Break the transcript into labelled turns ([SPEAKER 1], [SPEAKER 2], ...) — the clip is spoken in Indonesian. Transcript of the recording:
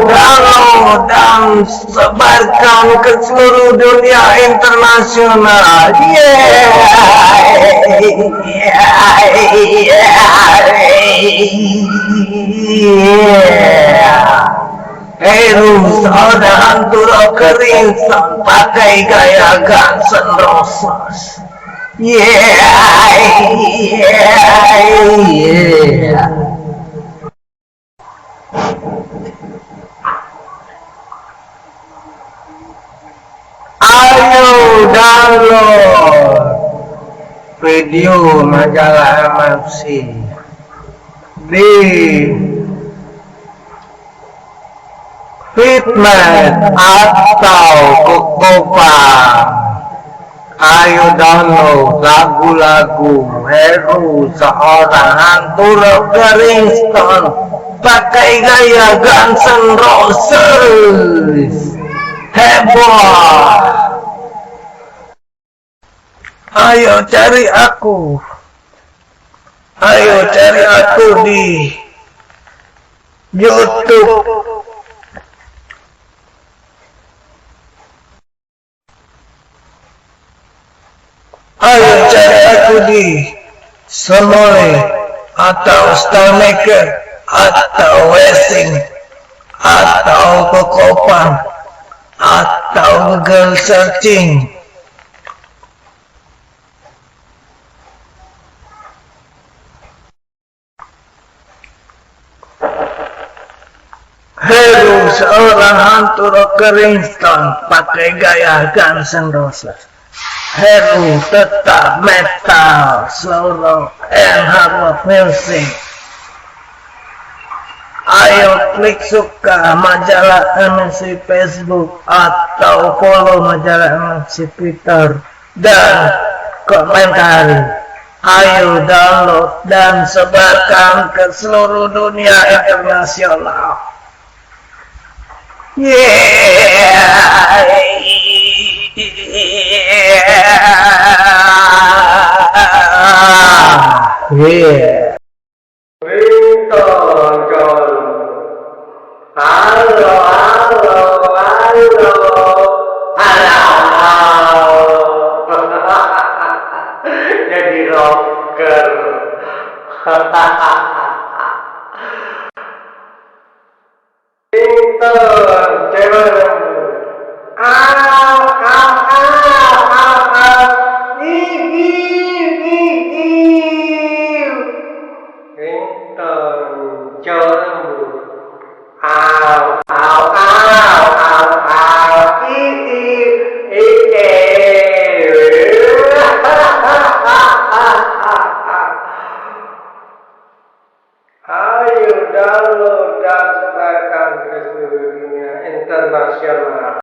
[SPEAKER 1] download dan sebarkan ke seluruh dunia internasional. Heru ada hantu rocker insan pakai gaya Guns N' Roses. Ayo download video majalah MFC di Fitnet atau Kokopan. Ayo download lagu-lagu Heru seorang hantu rocker Kingston pakai gaya Guns N' Roses. Heboh. Ayo cari aku di YouTube. Ayo cari aku di Sonore atau Starmaker atau Westing atau Kokopan atau Google searching. Heru seorang hantu rocker Kingston pakai gaya Guns N' Roses. Heru tetap metal, slow rock, and hard rock music. Ayo klik suka majalah MFC Facebook atau follow majalah MFC Twitter dan komentari. Ayo download dan sebarkan ke seluruh dunia internasional. Jadi rocker. Pinter, cewek. Ayo download dan sebarkan ke seluruh dunia internasional.